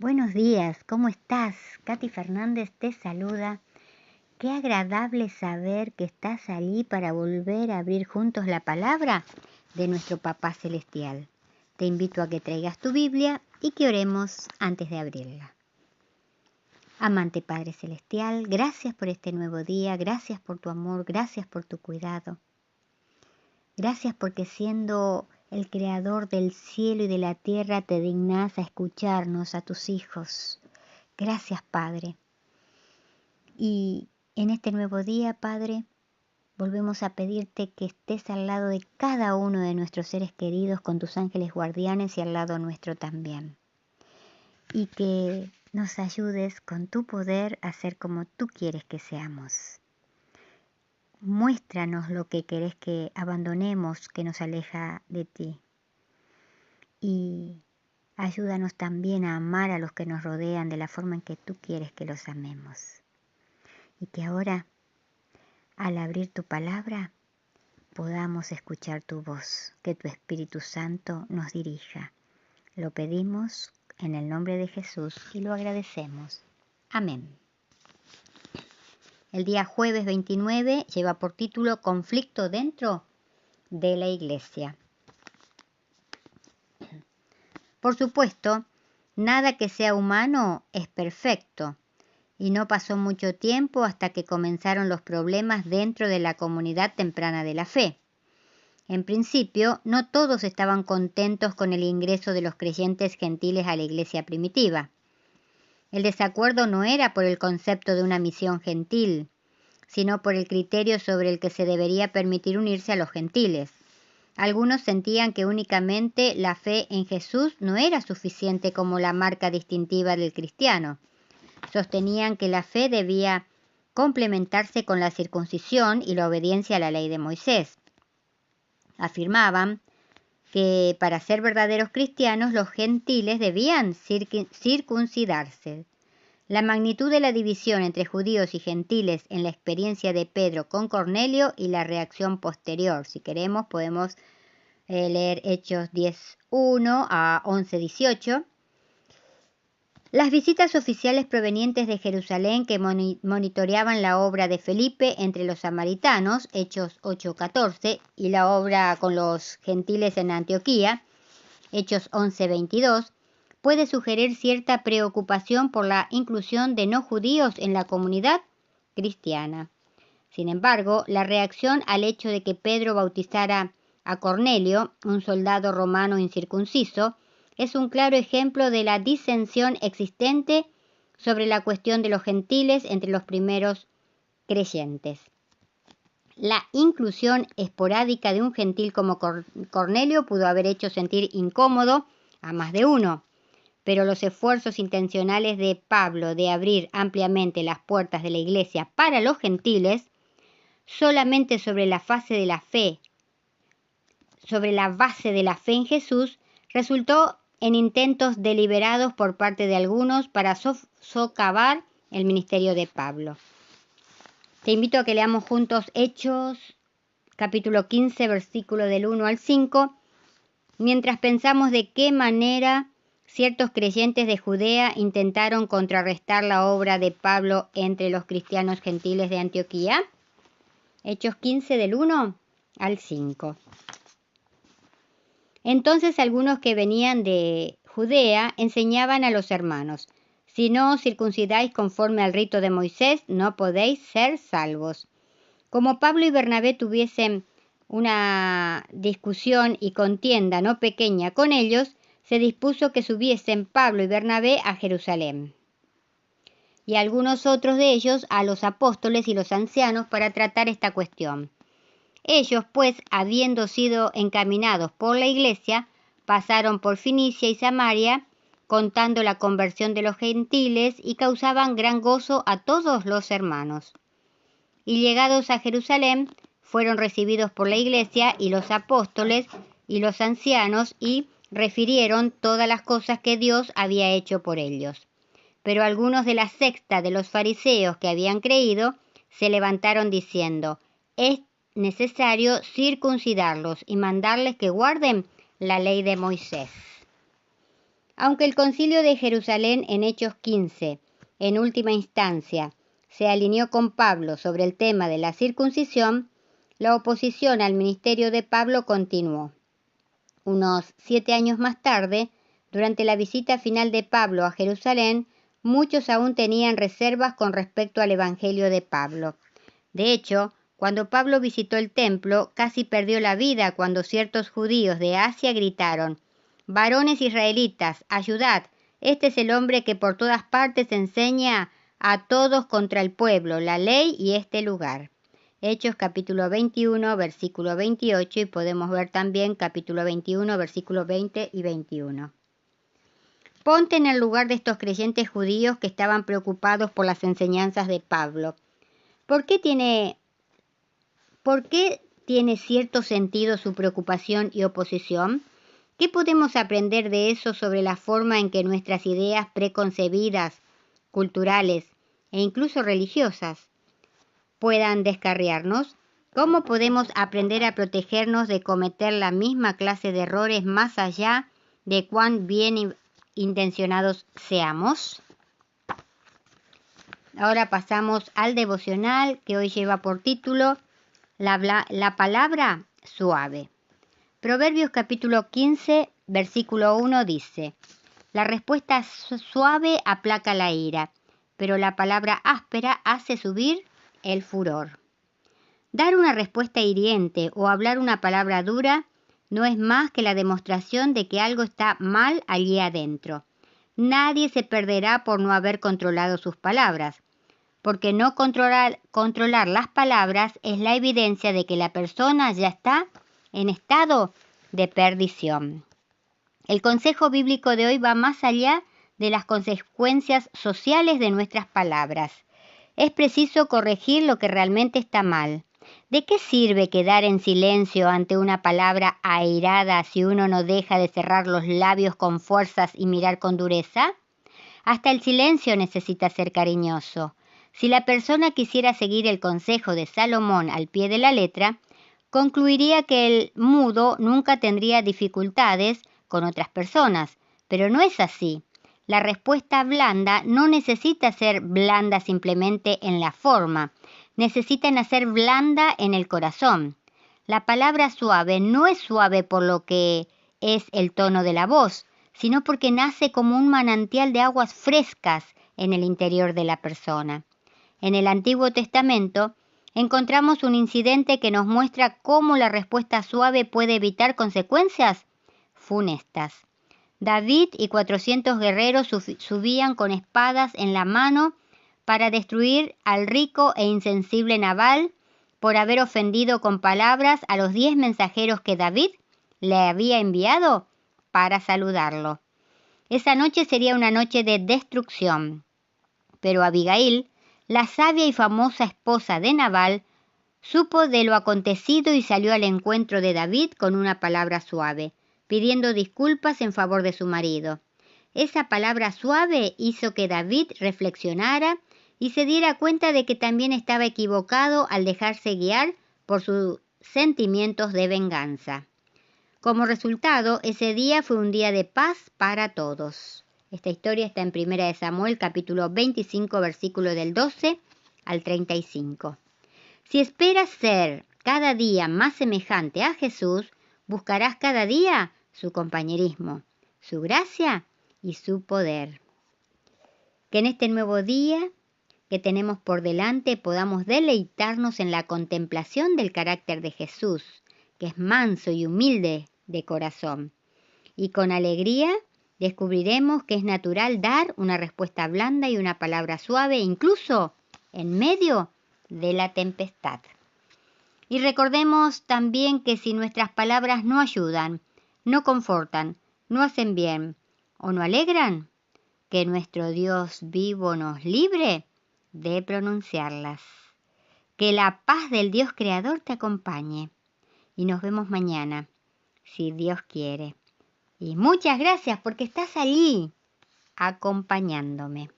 Buenos días, ¿cómo estás? Katy Fernández te saluda. Qué agradable saber que estás allí para volver a abrir juntos la palabra de nuestro Papá Celestial. Te invito a que traigas tu Biblia y que oremos antes de abrirla. Amante Padre Celestial, gracias por este nuevo día, gracias por tu amor, gracias por tu cuidado. Gracias porque siendo el creador del cielo y de la tierra te dignás a escucharnos, a tus hijos. Gracias, Padre. Y en este nuevo día, Padre, volvemos a pedirte que estés al lado de cada uno de nuestros seres queridos con tus ángeles guardianes y al lado nuestro también. Y que nos ayudes con tu poder a ser como tú quieres que seamos. Muéstranos lo que querés que abandonemos, que nos aleja de ti. Y ayúdanos también a amar a los que nos rodean de la forma en que tú quieres que los amemos. Y que ahora, al abrir tu palabra, podamos escuchar tu voz, que tu Espíritu Santo nos dirija. Lo pedimos en el nombre de Jesús y lo agradecemos. Amén. El día jueves 29 lleva por título Conflicto dentro de la Iglesia. Por supuesto, nada que sea humano es perfecto, y no pasó mucho tiempo hasta que comenzaron los problemas dentro de la comunidad temprana de la fe. En principio, no todos estaban contentos con el ingreso de los creyentes gentiles a la iglesia primitiva. El desacuerdo no era por el concepto de una misión gentil, sino por el criterio sobre el que se debería permitir unirse a los gentiles. Algunos sentían que únicamente la fe en Jesús no era suficiente como la marca distintiva del cristiano. Sostenían que la fe debía complementarse con la circuncisión y la obediencia a la ley de Moisés. Afirmaban que para ser verdaderos cristianos los gentiles debían circuncidarse. La magnitud de la división entre judíos y gentiles en la experiencia de Pedro con Cornelio y la reacción posterior. Si queremos podemos leer Hechos 10:1 a 11:18. Las visitas oficiales provenientes de Jerusalén que monitoreaban la obra de Felipe entre los samaritanos, Hechos 8:14, y la obra con los gentiles en Antioquía, Hechos 11:22, puede sugerir cierta preocupación por la inclusión de no judíos en la comunidad cristiana. Sin embargo, la reacción al hecho de que Pedro bautizara a Cornelio, un soldado romano incircunciso, es un claro ejemplo de la disensión existente sobre la cuestión de los gentiles entre los primeros creyentes. La inclusión esporádica de un gentil como Cornelio pudo haber hecho sentir incómodo a más de uno, pero los esfuerzos intencionales de Pablo de abrir ampliamente las puertas de la iglesia para los gentiles, solamente sobre la base de la fe en Jesús, resultó en intentos deliberados por parte de algunos para socavar el ministerio de Pablo. Te invito a que leamos juntos Hechos, capítulo 15, versículo del 1 al 5, mientras pensamos de qué manera ciertos creyentes de Judea intentaron contrarrestar la obra de Pablo entre los cristianos gentiles de Antioquía. Hechos 15 del 1 al 5. Entonces algunos que venían de Judea enseñaban a los hermanos: si no os circuncidáis conforme al rito de Moisés, no podéis ser salvos. Como Pablo y Bernabé tuviesen una discusión y contienda no pequeña con ellos, se dispuso que subiesen Pablo y Bernabé a Jerusalén, y algunos otros de ellos a los apóstoles y los ancianos para tratar esta cuestión. Ellos, pues, habiendo sido encaminados por la iglesia, pasaron por Fenicia y Samaria, contando la conversión de los gentiles, y causaban gran gozo a todos los hermanos. Y llegados a Jerusalén, fueron recibidos por la iglesia y los apóstoles y los ancianos, y refirieron todas las cosas que Dios había hecho por ellos. Pero algunos de la secta de los fariseos que habían creído se levantaron diciendo: es necesario circuncidarlos y mandarles que guarden la ley de Moisés. Aunque el Concilio de Jerusalén en Hechos 15, en última instancia, se alineó con Pablo sobre el tema de la circuncisión, la oposición al ministerio de Pablo continuó. Unos 7 años más tarde, durante la visita final de Pablo a Jerusalén, muchos aún tenían reservas con respecto al Evangelio de Pablo. De hecho, cuando Pablo visitó el templo, casi perdió la vida cuando ciertos judíos de Asia gritaron: «Varones israelitas, ayudad, este es el hombre que por todas partes enseña a todos contra el pueblo, la ley y este lugar». Hechos capítulo 21, versículo 28, y podemos ver también capítulo 21, versículos 20 y 21. Ponte en el lugar de estos creyentes judíos que estaban preocupados por las enseñanzas de Pablo. ¿Por qué tiene cierto sentido su preocupación y oposición? ¿Qué podemos aprender de eso sobre la forma en que nuestras ideas preconcebidas, culturales e incluso religiosas puedan descarriarnos? ¿Cómo podemos aprender a protegernos de cometer la misma clase de errores más allá de cuán bien intencionados seamos? Ahora pasamos al devocional que hoy lleva por título La palabra suave. Proverbios capítulo 15, versículo 1 dice: «La respuesta suave aplaca la ira, pero la palabra áspera hace subir el furor». Dar una respuesta hiriente o hablar una palabra dura no es más que la demostración de que algo está mal allí adentro. Nadie se perderá por no haber controlado sus palabras, porque no controlar las palabras es la evidencia de que la persona ya está en estado de perdición. El consejo bíblico de hoy va más allá de las consecuencias sociales de nuestras palabras. Es preciso corregir lo que realmente está mal. ¿De qué sirve quedar en silencio ante una palabra airada si uno no deja de cerrar los labios con fuerzas y mirar con dureza? Hasta el silencio necesita ser cariñoso. Si la persona quisiera seguir el consejo de Salomón al pie de la letra, concluiría que el mudo nunca tendría dificultades con otras personas, pero no es así. La respuesta blanda no necesita ser blanda simplemente en la forma, necesita nacer blanda en el corazón. La palabra suave no es suave por lo que es el tono de la voz, sino porque nace como un manantial de aguas frescas en el interior de la persona. En el Antiguo Testamento encontramos un incidente que nos muestra cómo la respuesta suave puede evitar consecuencias funestas. David y 400 guerreros subían con espadas en la mano para destruir al rico e insensible Nabal por haber ofendido con palabras a los 10 mensajeros que David le había enviado para saludarlo. Esa noche sería una noche de destrucción. Pero Abigail, la sabia y famosa esposa de Nabal, supo de lo acontecido y salió al encuentro de David con una palabra suave, pidiendo disculpas en favor de su marido. Esa palabra suave hizo que David reflexionara y se diera cuenta de que también estaba equivocado al dejarse guiar por sus sentimientos de venganza. Como resultado, ese día fue un día de paz para todos. Esta historia está en 1 Samuel capítulo 25, versículo del 12 al 35. Si esperas ser cada día más semejante a Jesús, buscarás cada día su compañerismo, su gracia y su poder. Que en este nuevo día que tenemos por delante podamos deleitarnos en la contemplación del carácter de Jesús, que es manso y humilde de corazón. Y con alegría descubriremos que es natural dar una respuesta blanda y una palabra suave, incluso en medio de la tempestad. Y recordemos también que si nuestras palabras no ayudan, no confortan, no hacen bien o no alegran, que nuestro Dios vivo nos libre de pronunciarlas. Que la paz del Dios Creador te acompañe. Y nos vemos mañana, si Dios quiere. Y muchas gracias porque estás allí acompañándome.